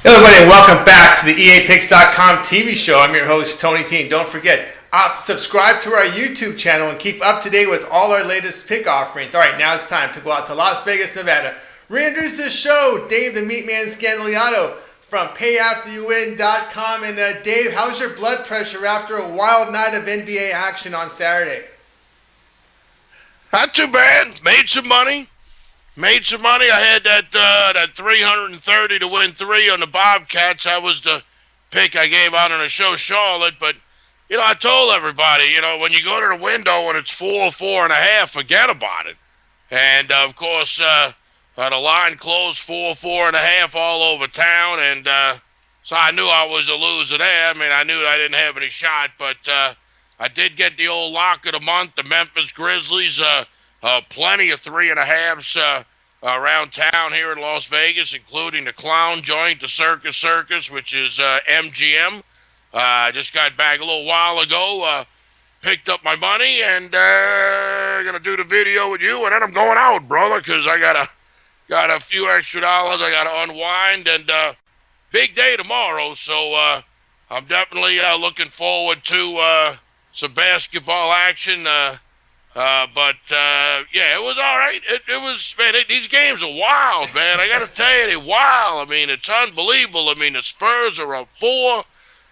Hello, everybody, and welcome back to the EAPicks.com TV show. I'm your host, Tony T. And don't forget, subscribe to our YouTube channel and keep up to date with all our latest pick offerings. All right, now it's time to go out to Las Vegas, Nevada. Reintroduce the show, Dave the Meatman Scandaliato from PayAfterYouWin.com. And Dave, how's your blood pressure after a wild night of NBA action on Saturday? Not too bad. Made some money. I had that 330 to win 3 on the Bobcats. That was the pick I gave out on the show, Charlotte. But, I told everybody, when you go to the window and it's 4.5, forget about it. And, of course, the line closed 4.5 all over town. And so I knew I was a loser there. I mean, I knew I didn't have any shot. But I did get the old lock of the month, the Memphis Grizzlies. Plenty of 3.5s around town here in Las Vegas, including the Clown Joint, the Circus, which is MGM. I just got back a little while ago, picked up my money, and gonna do the video with you, and then I'm going out, brother, because I got a few extra dollars I gotta unwind, and big day tomorrow, so I'm definitely looking forward to some basketball action. But it was all right. It was, man, these games are wild, man. I got to tell you, they're wild. I mean, it's unbelievable. I mean, the Spurs are up 4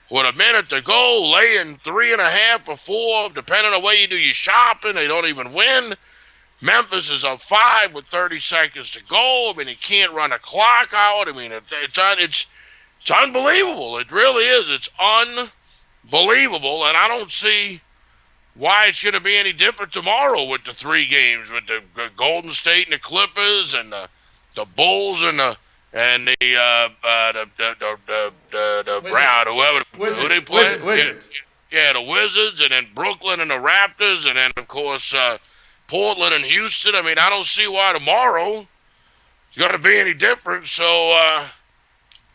with a minute to go, laying 3.5 or 4, depending on the way you do your shopping. They don't even win. Memphis is up 5 with 30 seconds to go. I mean, you can't run a clock out. I mean, it's unbelievable. It really is. It's unbelievable, and I don't see why it's going to be any different tomorrow with the 3 games, with the Golden State and the Clippers and the Bulls and the Brown, whoever who they play. Wizards. Yeah, the Wizards, and then Brooklyn and the Raptors, and then of course Portland and Houston. I mean, I don't see why tomorrow it's going to be any different. So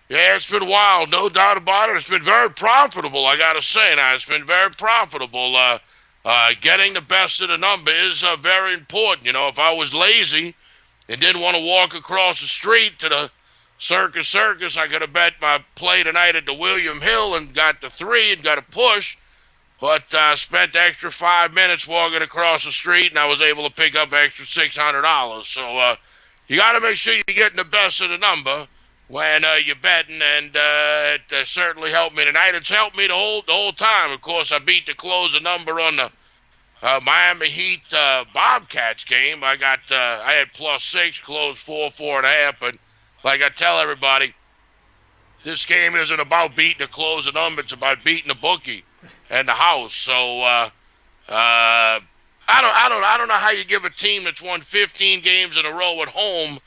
yeah, it's been wild, no doubt about it. It's been very profitable, I got to say. Now, it's been very profitable. Getting the best of the number is very important. If I was lazy and didn't want to walk across the street to the Circus, I could have bet my play tonight at the William Hill and got the 3 and got a push. But I spent the extra 5 minutes walking across the street, and I was able to pick up extra $600. So you got to make sure you're getting the best of the number when you're betting, and it certainly helped me tonight. It's helped me the whole time. Of course, I beat the closer number on the Miami Heat Bobcats game. I had +6, closed 4.5. But like I tell everybody, this game isn't about beating the closer number. It's about beating the bookie and the house. So I don't know how you give a team that's won 15 games in a row at home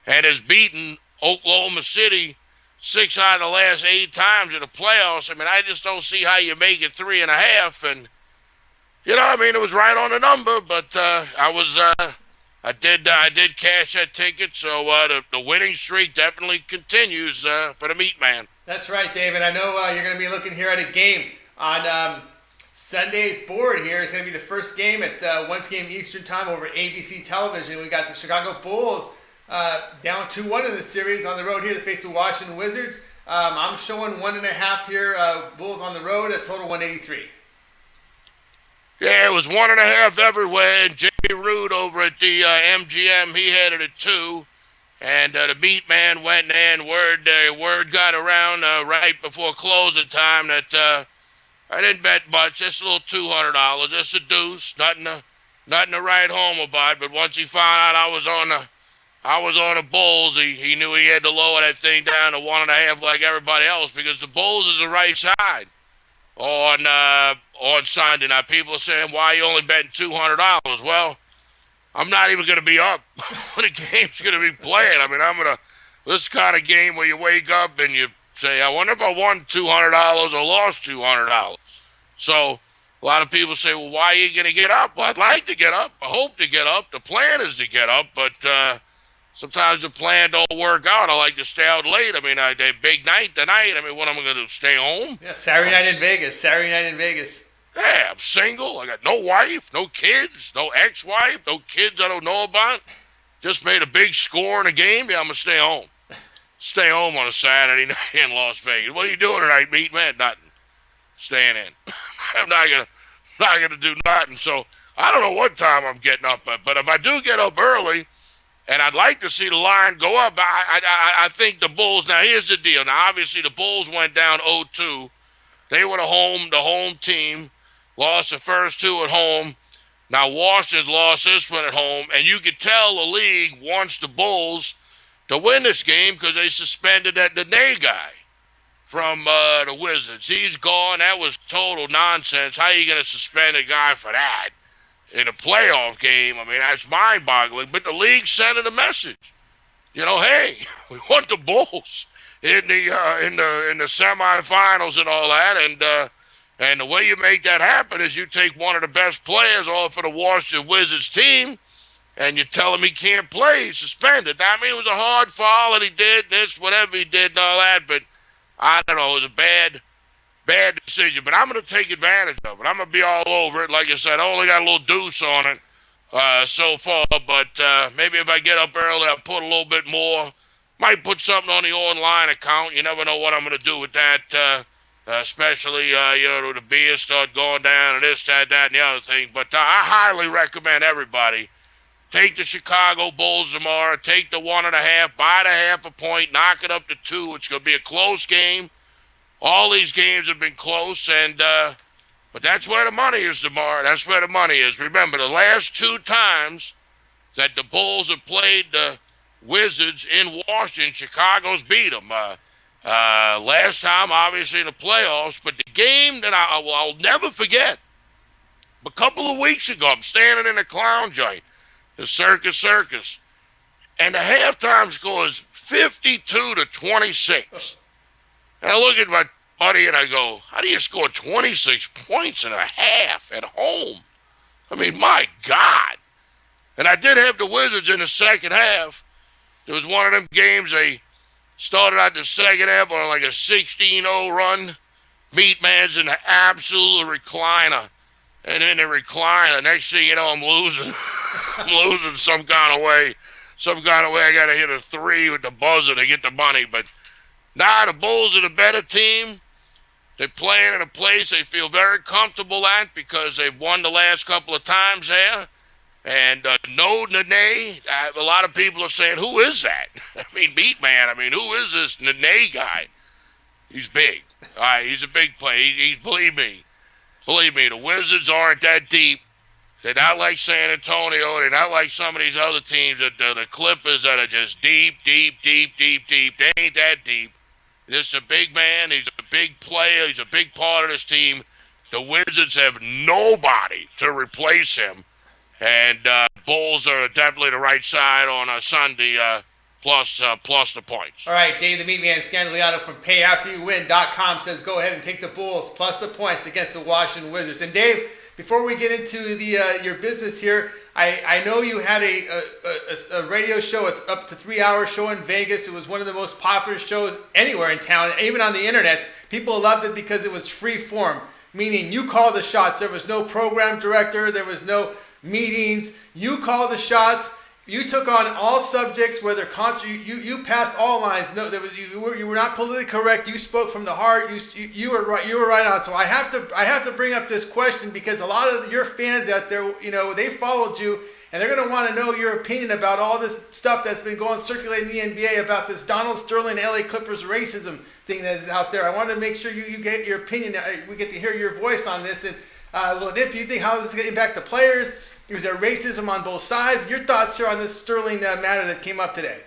and has beaten Oklahoma City 6 out of the last 8 times in the playoffs. I mean, I just don't see how you make it 3.5. And it was right on the number. But I did cash that ticket. So the winning streak definitely continues for the Meatman. That's right, Dave. And I know you're going to be looking here at a game on Sunday's board here. It's going to be the first game at 1 p.m. Eastern time over ABC television. We got the Chicago Bulls down 2-1 in the series on the road here to face the Washington Wizards. I'm showing 1.5 here. Bulls on the road, a total 183. Yeah, it was 1.5 everywhere. And Jay Root over at the MGM, he had it at 2. And the Meatman went in. Word got around right before closing time that I didn't bet much. Just a little $200, just a deuce. Nothing to write home about. But once he found out I was on the Bulls, he knew he had to lower that thing down to 1.5 like everybody else, because the Bulls is the right side on Sunday. Now, people are saying, why are you only betting $200? Well, I'm not even going to be up when the game's going to be playing. I mean, this kind of game where you wake up and you say, I wonder if I won $200 or lost $200. So a lot of people say, well, why are you going to get up? Well, I'd like to get up. I hope to get up. The plan is to get up, but sometimes the plan don't work out. I like to stay out late. I mean, a big night tonight. I mean, what am I going to do, stay home? Yeah, Saturday night in Vegas. Yeah, I'm single. I got no wife, no kids, no ex-wife, no kids I don't know about. Just made a big score in a game. Yeah, I'm going to stay home. stay home on a Saturday night in Las Vegas. What are you doing tonight, Meatman? Nothing. Staying in. I'm not gonna do nothing. So I don't know what time I'm getting up at, but if I do get up early, and I'd like to see the line go up, I think the Bulls. Now here's the deal. Now obviously the Bulls went down 0-2. They were the home team, lost the first two at home. Now Washington lost this one at home, and you could tell the league wants the Bulls to win this game because they suspended that Nene guy from the Wizards. He's gone. That was total nonsense. How are you going to suspend a guy for that in a playoff game? I mean, that's mind-boggling. But the league sending a message. You know, hey, we want the Bulls in the semifinals and all that. And the way you make that happen is you take one of the best players off of the Washington Wizards team, and you tell him he can't play, he's suspended. I mean, it was a hard foul, and he did this, whatever he did and all that, but I don't know, it was a bad decision. But I'm going to take advantage of it. I'm going to be all over it. Like I said, I only got a little deuce on it so far, but maybe if I get up early, I'll put a little bit more. Might put something on the online account. You never know what I'm going to do with that, especially, the beers start going down and this, that, and the other thing. But I highly recommend everybody take the Chicago Bulls tomorrow. Take the 1.5, buy the half a point, knock it up to 2. It's going to be a close game. All these games have been close, but that's where the money is tomorrow. That's where the money is. Remember, the last 2 times that the Bulls have played the Wizards in Washington, Chicago's beat them. Last time, obviously, in the playoffs, but the game that I'll never forget, a couple of weeks ago, I'm standing in a clown joint, the Circus, and the halftime score is 52-26. And I look at my buddy and I go, how do you score 26 points in a half at home? I mean, my God. And I did have the Wizards in the second half. There was one of them games they started out the second half on like a 16-0 run. Meatman's in the absolute recliner. And in the recliner, next thing you know, I'm losing. I'm losing some kind of way. I got to hit a 3 with the buzzer to get the money. But now the Bulls are the better team. They're playing in a place they feel very comfortable at because they've won the last couple of times there. And no Nene. A lot of people are saying, who is that? I mean, Meatman. Who is this Nene guy? He's big. All right, he's a big player. Believe me, the Wizards aren't that deep. They're not like San Antonio. They're not like some of these other teams, the Clippers that are just deep. They ain't that deep. This is a big man. He's a big player. He's a big part of this team. The Wizards have nobody to replace him. And Bulls are definitely the right side on a Sunday, plus the points. All right, Dave the Meatman Scandaliato from PayAfterYouWin.com says go ahead and take the Bulls plus the points against the Washington Wizards. And Dave, before we get into the your business here, I know you had a radio show, up to 3-hour show in Vegas. It was one of the most popular shows anywhere in town, even on the internet. People loved it because it was free form, meaning you called the shots. There was no program director. There was no meetings. You called the shots. You took on all subjects, whether you passed all lines. No, you were not politically correct. You spoke from the heart. You were right. You were right on. So I have to bring up this question because a lot of your fans out there, they followed you, and they're going to want to know your opinion about all this stuff that's been circulating in the NBA about this Donald Sterling LA Clippers racism thing that is out there. I wanted to make sure you get your opinion. We get to hear your voice on this. And do you think how is this going to impact the players? Is there racism on both sides? Your thoughts here on this Sterling matter that came up today?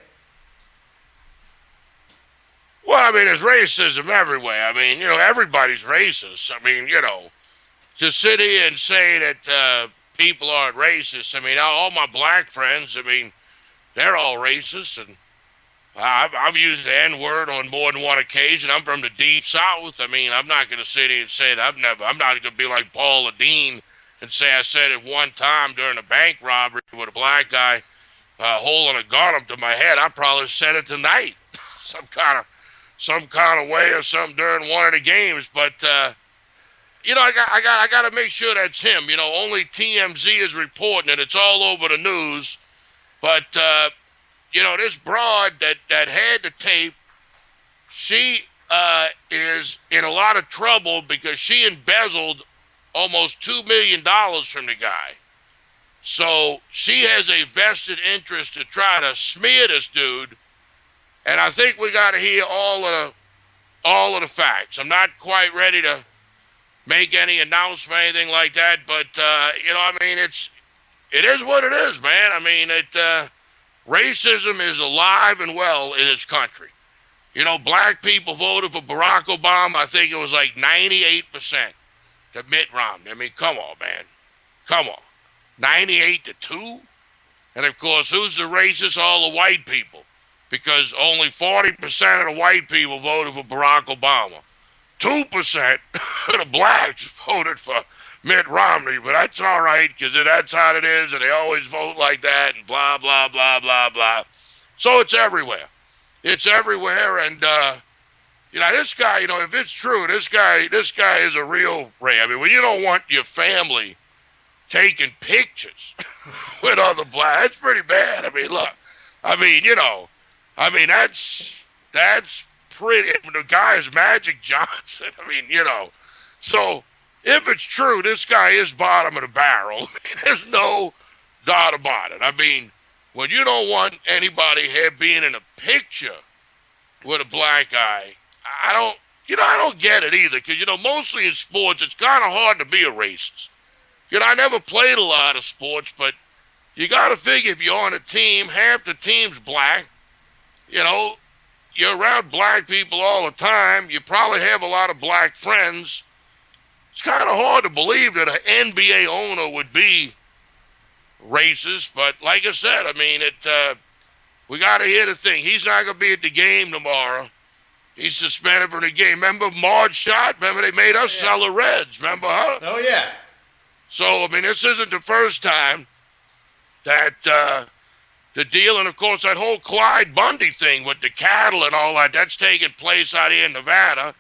Well, there's racism everywhere. Everybody's racist. To sit here and say that people aren't racist. All my black friends, they're all racist. And I've used the N-word on more than one occasion. I'm from the deep South. I'm not going to sit here and say that I'm not going to be like Paul Dean and say I said it one time during a bank robbery with a black guy holding a gun up to my head. I probably said it tonight, some kind of way or something during one of the games. But I got to make sure that's him. Only TMZ is reporting it. It's all over the news. But this broad that had the tape she is in a lot of trouble because she embezzled almost $2 million from the guy. So she has a vested interest to try to smear this dude. And I think we got to hear all of the facts. I'm not quite ready to make any announcement or anything like that, but it is what it is, man. I mean, racism is alive and well in this country. Black people voted for Barack Obama. I think it was like 98% to Mitt Romney. I mean, come on, man. Come on. 98-2? And, of course, who's the racist? All the white people. Because only 40% of the white people voted for Barack Obama. 2% of the blacks voted for Mitt Romney. But that's all right, because that's how it is, and they always vote like that, and blah, blah, blah, blah, blah. So it's everywhere. It's everywhere, and, this guy, if it's true, this guy is a real ray. I mean, when you don't want your family taking pictures with other blacks, that's pretty bad. I mean, look, that's pretty. The guy is Magic Johnson. I mean, so if it's true, this guy is bottom of the barrel. There's no doubt about it. I mean, when you don't want anybody here being in a picture with a black guy, I don't get it either. Because, mostly in sports, it's kind of hard to be a racist. I never played a lot of sports, but you got to figure if you're on a team, half the team's black. You're around black people all the time. You probably have a lot of black friends. It's kind of hard to believe that an NBA owner would be racist, but like I said, I mean, we got to hear the thing. He's not going to be at the game tomorrow. He's suspended from the game. Remember Marge Shot? Remember they made us sell the Reds? Remember her? Oh, yeah. So, I mean, this isn't the first time that the deal, and of course that whole Clyde Bundy thing with the cattle and all that, that's taking place out here in Nevada.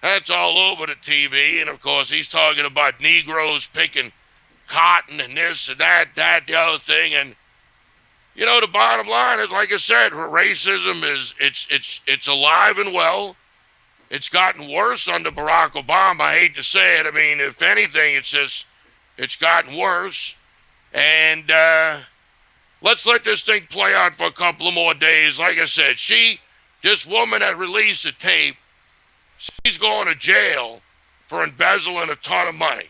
That's all over the TV, and of course he's talking about Negroes picking cotton and this and that, the other thing, and the bottom line is, like I said, racism it's alive and well. It's gotten worse under Barack Obama. I hate to say it. I mean, if anything, it's gotten worse. And let's let this thing play out for a couple of more days. Like I said, this woman that released the tape, she's going to jail for embezzling a ton of money.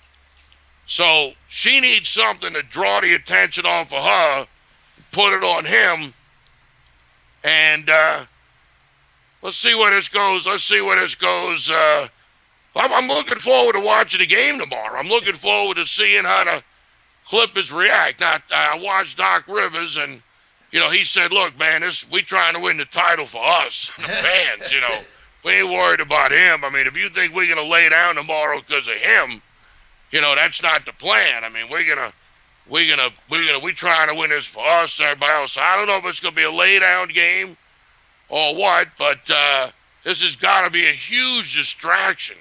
So she needs something to draw the attention off of her, put it on him, and let's see where this goes. I'm looking forward to watching the game tomorrow. I'm looking forward to seeing how the Clippers react. Now, I watched Doc Rivers, and, he said, look, man, we trying to win the title for us, the fans, We ain't worried about him. I mean, if you think we're going to lay down tomorrow because of him, that's not the plan. I mean, we're trying to win this for us, everybody else. I don't know if it's going to be a lay down game or what, but this has got to be a huge distraction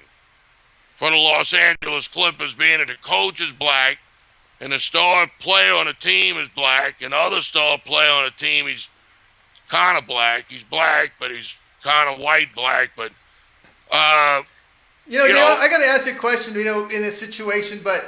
for the Los Angeles Clippers, being that the coach is black and the star player on the team is black, and the other star player on the team, he's kind of black. He's black, but he's kind of white black, but Dale, I got to ask you a question, in this situation, but,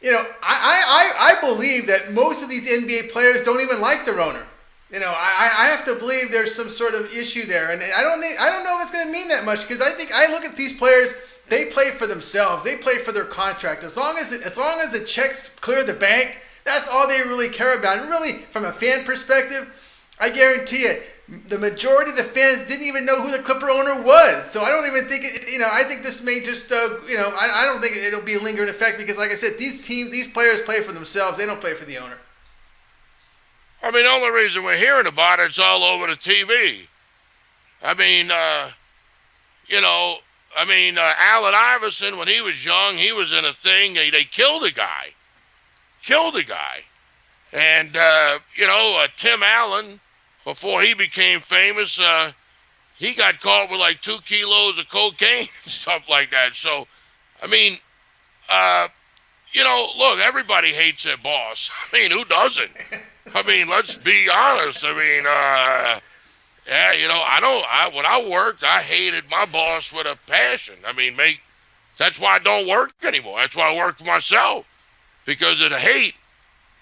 I believe that most of these NBA players don't even like their owner. I have to believe there's some sort of issue there, and I don't know if it's going to mean that much, because I look at these players, they play for themselves, they play for their contract. As long as the checks clear the bank, that's all they really care about. And really, from a fan perspective, I guarantee it, the majority of the fans didn't even know who the Clipper owner was. So I don't even think I think this may just I don't think it'll be a lingering effect, because, like I said, these players play for themselves. They don't play for the owner. I mean, the only reason we're hearing about it's all over the TV. I mean, Allen Iverson, when he was young, he was in a thing. They killed a guy. And, Tim Allen, before he became famous, he got caught with like 2 kilos of cocaine and stuff like that. So, I mean, look, everybody hates their boss. I mean, who doesn't? I mean, let's be honest. I mean, Yeah, when I worked, I hated my boss with a passion. I mean, that's why I don't work anymore. That's why I work for myself, because of the hate.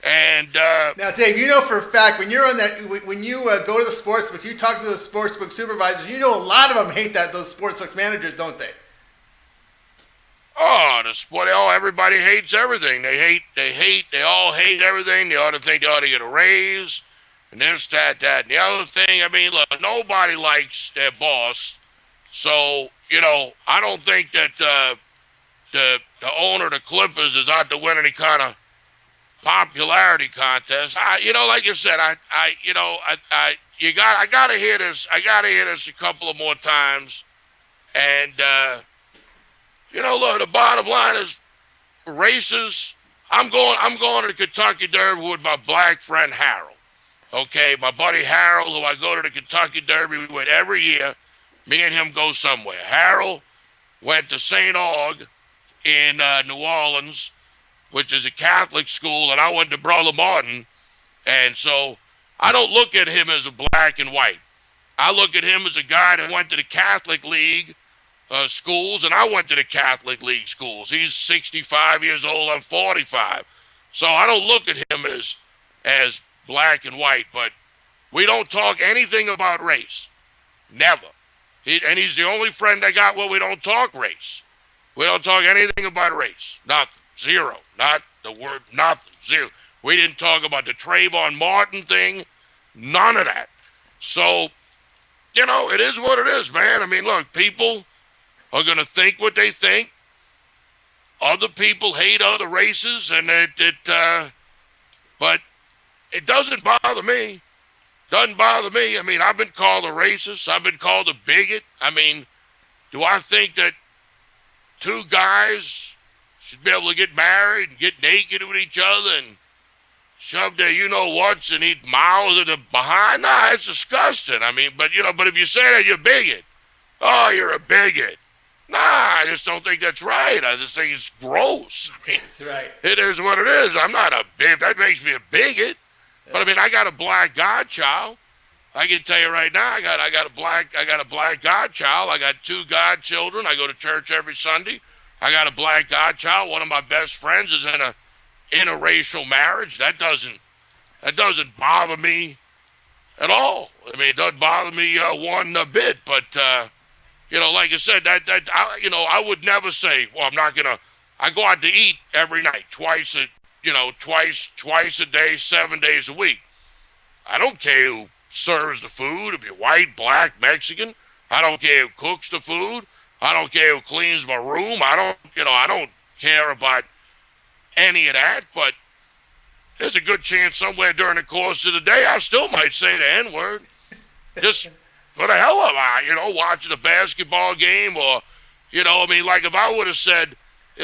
And now, Dave, you know for a fact when you're on that, when you go to the sports book, you talk to those sportsbook supervisors. You know a lot of them hate those sportsbook managers, don't they? oh, the sport. Oh, everybody hates everything. They all hate everything. They ought to think they ought to get a raise, and this, that, and the other thing. I mean, look, nobody likes their boss. So, I don't think that the owner of the Clippers is out to win any kind of popularity contest. Like you said, I gotta hear this. I gotta hear this a couple of more times. And look, the bottom line is races. I'm going to the Kentucky Derby with my black friend Harold. Okay, my buddy Harold, who I go to the Kentucky Derby with every year. Me and him go somewhere. Harold went to St. Aug in New Orleans, which is a Catholic school, and I went to Brother Martin. And so I don't look at him as a black and white. I look at him as a guy that went to the Catholic League schools, and I went to the Catholic League schools. He's 65 years old. I'm 45. So I don't look at him as black and white, but we don't talk anything about race. Never. And he's the only friend I got where we don't talk race. We don't talk anything about race. Nothing. Zero. Not the word nothing. Zero. We didn't talk about the Trayvon Martin thing. None of that. So, it is what it is, man. I mean, look, people are going to think what they think. Other people hate other races, and but it doesn't bother me. Doesn't bother me. I mean, I've been called a racist. I've been called a bigot. I mean, do I think that two guys should be able to get married and get naked with each other and shove their you-know-whats and eat mouths in the behind? Nah, it's disgusting. I mean, but if you say that, you're a bigot. Oh, you're a bigot. Nah, I just don't think that's right. I just think it's gross. I mean, that's right. It is what it is. I'm not a bigot. That makes me a bigot. But I mean, I got a black godchild. I can tell you right now, I got a black godchild. I got two godchildren. I go to church every Sunday. I got a black godchild. One of my best friends is in a interracial marriage. That doesn't bother me at all. I mean, it doesn't bother me one bit. But like I said, I would never say, well, I'm not gonna. I go out to eat every night, twice a day, 7 days a week. I don't care who serves the food, if you're white, black, Mexican. I don't care who cooks the food. I don't care who cleans my room. I don't care about any of that, but there's a good chance somewhere during the course of the day I still might say the N-word. Just for the hell of it, watching a basketball game or, like if I would have said,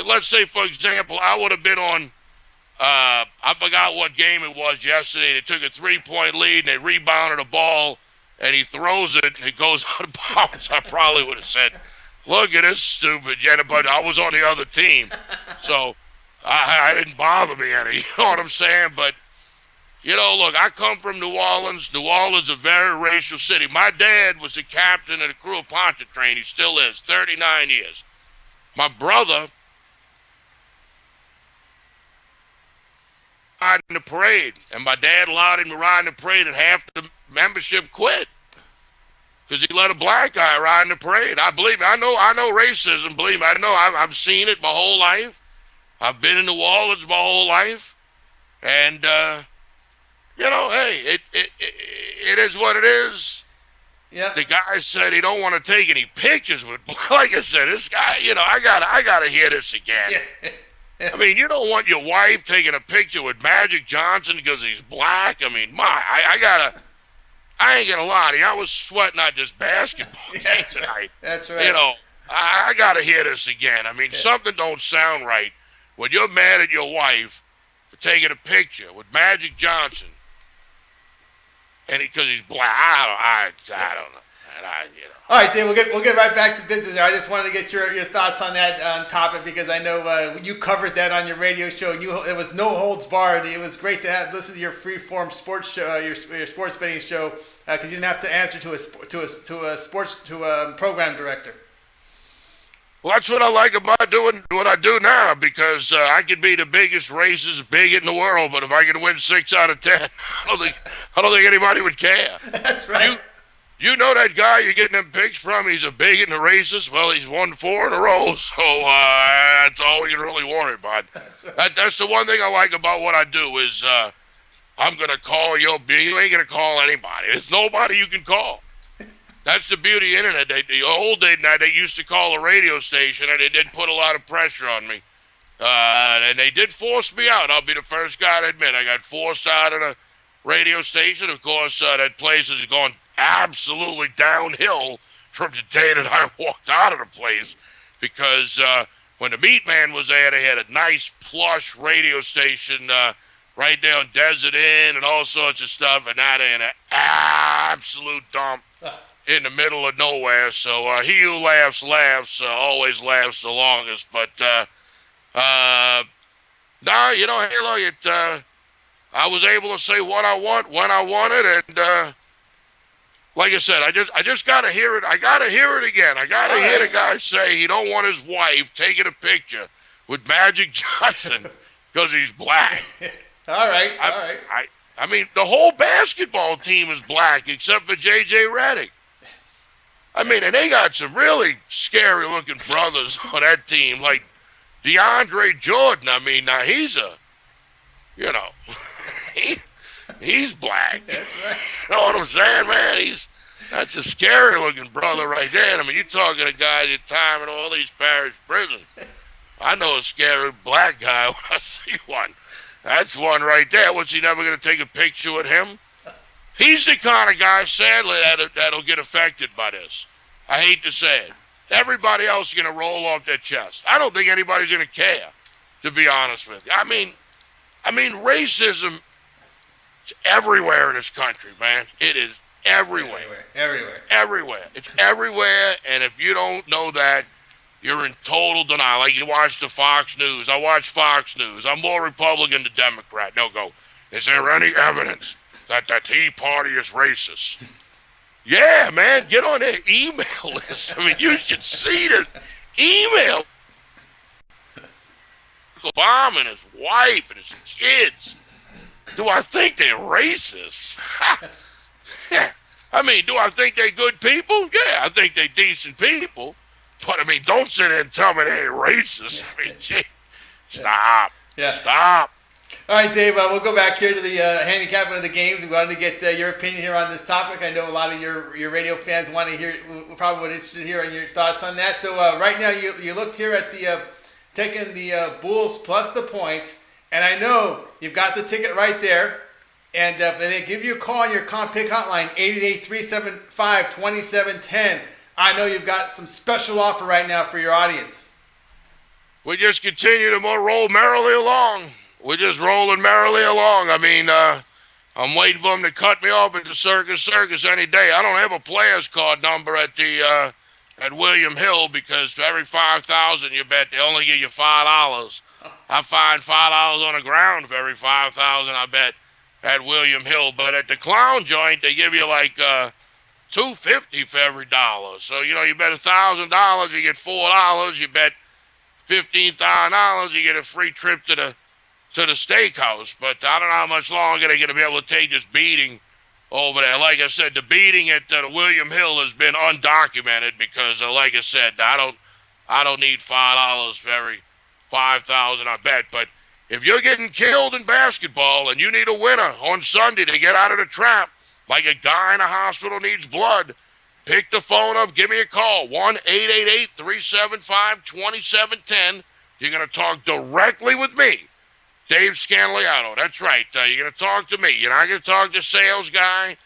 let's say, for example, I would have been on, I forgot what game it was yesterday. They took a 3-point lead and they rebounded a ball and he throws it and it goes out of bounds. I probably would have said, look at this stupid, but I was on the other team. So I didn't bother me any, you know what I'm saying? But, look, I come from New Orleans. New Orleans is a very racial city. My dad was the captain of the crew of Pontchartrain. He still is, 39 years. My brother ride in the parade, and my dad allowed him to ride in the parade, and half the membership quit because he let a black guy ride in the parade. I know racism. Believe me, I know. I've seen it my whole life. I've been in New Orleans my whole life, and hey, it is what it is. Yeah. The guy said he don't want to take any pictures with. Like I said, this guy, I gotta hear this again. Yeah. I mean, you don't want your wife taking a picture with Magic Johnson because he's black. I mean, I ain't gonna lie to you. I was sweating at this basketball game tonight. That's right. I gotta hear this again. I mean, something don't sound right when you're mad at your wife for taking a picture with Magic Johnson, and because he's black. I don't know. And All right, Dave. We'll get right back to business. I just wanted to get your thoughts on that topic because I know you covered that on your radio show. It was no holds barred. It was great to listen to your free form sports show, your sports betting show because you didn't have to answer to a program director. Well, that's what I like about doing what I do now, because I could be the biggest racist bigot in the world, but if I can win 6 out of 10, I don't think anybody would care. That's right. You know that guy you're getting them picks from? He's a bigot and a racist. Well, he's won 4 in a row, so that's all we can really worry about. That's the one thing I like about what I do is I'm gonna call you. You ain't gonna call anybody. There's nobody you can call. That's the beauty of the internet. The old day now, they used to call a radio station, and it did put a lot of pressure on me. And they did force me out. I'll be the first guy to admit I got forced out of the radio station. Of course, that place has gone absolutely downhill from the day that I walked out of the place, because when the Meatman was there, they had a nice plush radio station right there on Desert Inn and all sorts of stuff, and now they're in an absolute dump in the middle of nowhere. So he who laughs always laughs the longest. But nah, you know, Halo, I was able to say what I want when I want it, and like I said, I just gotta hear it. I gotta hear it again. I gotta hear the guy say he don't want his wife taking a picture with Magic Johnson because he's black. All right. I mean, the whole basketball team is black except for J.J. Redick. I mean, and they got some really scary-looking brothers on that team, like DeAndre Jordan. I mean, now he's he's black. That's right. You know what I'm saying, man? That's a scary-looking brother right there. I mean, you're talking a guy at time in all these parish prisons. I know a scary black guy when I see one. That's one right there. What's he never going to take a picture with him? He's the kind of guy, sadly, that'll get affected by this. I hate to say it. Everybody else is going to roll off their chest. I don't think anybody's going to care, to be honest with you. I mean, racism is everywhere in this country, man. It is everywhere. Everywhere. It's everywhere, and if you don't know that, you're in total denial. Like you watch the Fox News. I watch Fox News. I'm more Republican than Democrat. They'll go, is there any evidence that the Tea Party is racist? Yeah, man, get on their email list. I mean, you should see the email. Obama and his wife and his kids. Do I think they're racist? Yeah. I mean, do I think they're good people? Yeah, I think they're decent people. But, I mean, don't sit there and tell me they're racist. I mean, gee, stop. Yeah. Stop. All right, Dave, we'll go back here to the handicapping of the games. We wanted to get your opinion here on this topic. I know a lot of your radio fans want to hear, probably would interested to hear on your thoughts on that. So right now you looked here at the taking the Bulls plus the points, and I know you've got the ticket right there. And they give you a call on your comp pick hotline, 888-375-2710. I know you've got some special offer right now for your audience. We just continue to roll merrily along. We're just rolling merrily along. I mean, I'm waiting for them to cut me off at the Circus any day. I don't have a player's card number at the at William Hill, because for every 5,000 you bet, they only give you $5. I find $5 on the ground for every 5,000 I bet at William Hill. But at the Clown joint, they give you like $2.50 for every dollar. So, you know, you bet $1,000, you get $4. You bet $15,000, you get a free trip to the steakhouse. But I don't know how much longer they're going to be able to take this beating over there. Like I said, the beating at the William Hill has been undocumented because, like I said, I don't need $5 for every 5,000 I bet. But if you're getting killed in basketball and you need a winner on Sunday to get out of the trap, like a guy in a hospital needs blood, pick the phone up, give me a call, 1-888-375-2710. You're going to talk directly with me, Dave Scanliato. That's right. You're going to talk to me. You're not going to talk to the sales guy.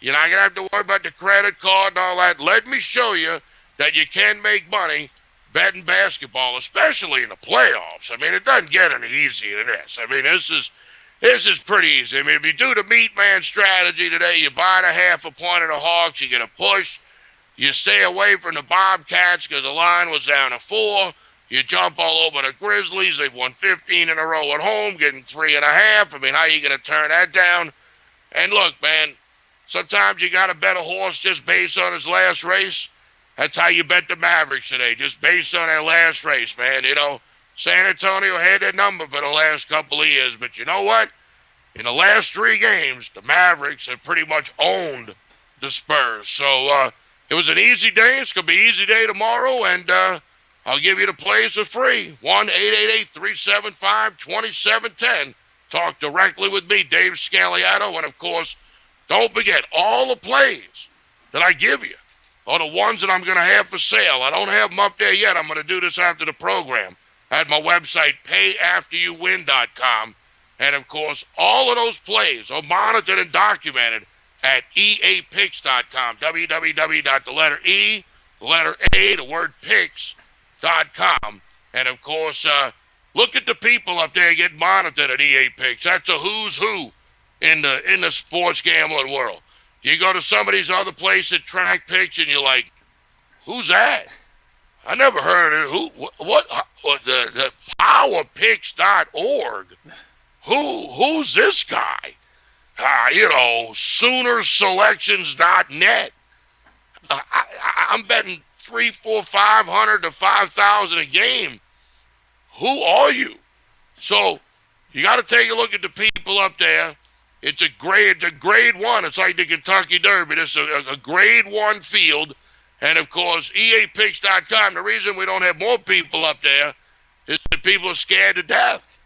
You're not going to have to worry about the credit card and all that. Let me show you that you can make money betting basketball, especially in the playoffs. I mean, it doesn't get any easier than this. I mean, this is pretty easy. I mean, if you do the Meatman strategy today, you buy the half a point of the Hawks, you get a push, you stay away from the Bobcats because the line was down to 4. You jump all over the Grizzlies. They've won 15 in a row at home, getting 3.5. I mean, how are you going to turn that down? And look, man, Sometimes you got to bet a horse just based on his last race. That's how you bet the Mavericks today, just based on their last race, man. You know, San Antonio had their number for the last couple of years, but you know what? In the last 3 games, the Mavericks have pretty much owned the Spurs. So it was an easy day. It's going to be an easy day tomorrow, and I'll give you the plays for free. 1-888-375-2710. Talk directly with me, Dave Scaliato, and, of course, don't forget, all the plays that I give you are the ones that I'm going to have for sale. I don't have them up there yet. I'm going to do this after the program at my website, payafteryouwin.com. And, of course, all of those plays are monitored and documented at eapicks.com, picks.com. And, of course, look at the people up there getting monitored at EA Picks. That's a who's who in the sports gambling world. You go to some of these other places that track picks, and you're like, who's that? I never heard of it. What the powerpicks.org. Who's this guy? Soonerselections.net. I'm betting 300, 400, 500 to 5,000 a game. Who are you? So you got to take a look at the people up there. It's a grade 1. It's like the Kentucky Derby. It's a grade 1 field. And, of course, eapicks.com. The reason we don't have more people up there is that people are scared to death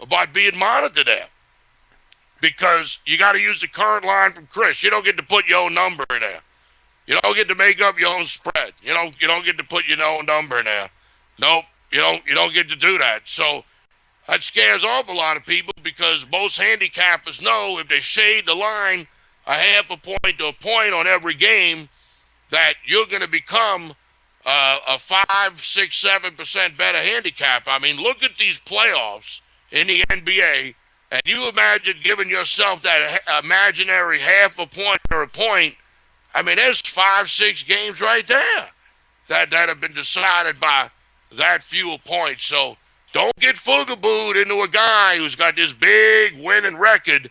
about being monitored there. Because you got to use the current line from Chris. You don't get to put your own number in there. You don't get to make up your own spread. You don't get to put your own number in there. Nope, you don't get to do that. So that scares off a lot of people because most handicappers know if they shade the line a half a point to a point on every game, that you're going to become a 5, 6, 7% better handicap. I mean, look at these playoffs in the NBA, and you imagine giving yourself that imaginary half a point or a point. I mean, there's 5, 6 games right there that have been decided by that few points. So don't get foogabooed into a guy who's got this big winning record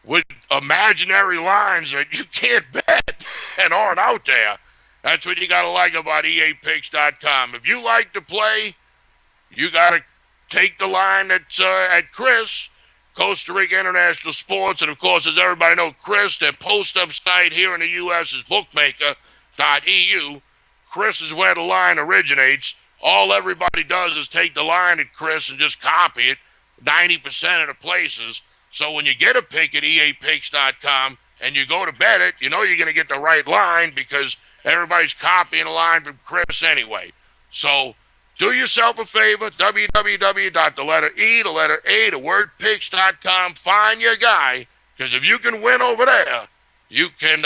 with imaginary lines that you can't bet and aren't out there. That's what you got to like about eapicks.com. If you like to play, you got to take the line that's at Chris, Costa Rica International Sports. And, of course, as everybody knows, Chris, their post-up site here in the U.S. is bookmaker.eu. Chris is where the line originates. All everybody does is take the line at Chris and just copy it 90% of the places. So when you get a pick at eapicks.com and you go to bet it, you know you're going to get the right line because everybody's copying a line from Chris anyway. So do yourself a favor, www.picks.com. Find your guy, because if you can win over there, you can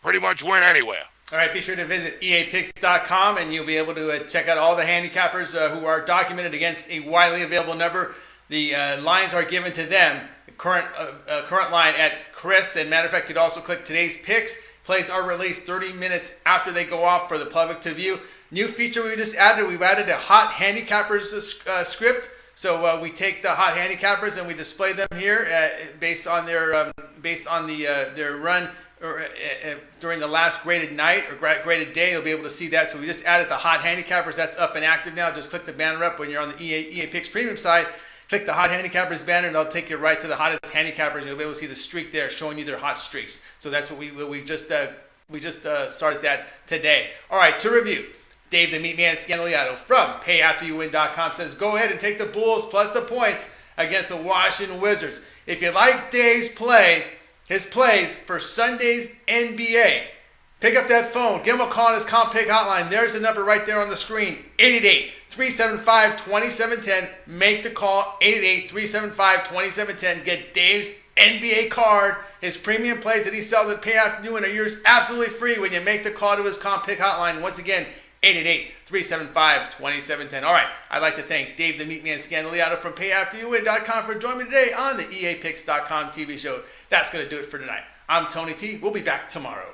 pretty much win anywhere. All right, be sure to visit eapicks.com, and you'll be able to check out all the handicappers who are documented against a widely available number. The lines are given to them. The current line at Chris, and matter of fact, you'd also click today's picks. Plays are released 30 minutes after they go off for the public to view. New feature we just added, we've added a hot handicappers script. So we take the hot handicappers and we display them here based on their their run during the last graded night or graded day. You'll be able to see that. So we just added the hot handicappers. That's up and active now. Just click the banner up when you're on the EA Picks Premium side. Click the hot handicappers banner and they'll take you right to the hottest handicappers. You'll be able to see the streak there showing you their hot streaks. So that's what we just started that today. All right, to review. Dave the Meatman Scandaliato from payafteryouwin.com says, go ahead and take the Bulls plus the points against the Washington Wizards. If you like Dave's his plays for Sunday's NBA, pick up that phone. Give him a call on his comp pick hotline. There's the number right there on the screen, 888-375-2710. Make the call, 888-375-2710. Get Dave's NBA card. His premium plays that he sells at Pay After You Win are yours absolutely free when you make the call to his comp pick hotline. Once again, 888-375-2710. All right, I'd like to thank Dave the Meatman Scandaliato from payafteryouwin.com for joining me today on the EAPicks.com TV show. That's going to do it for tonight. I'm Tony T. We'll be back tomorrow.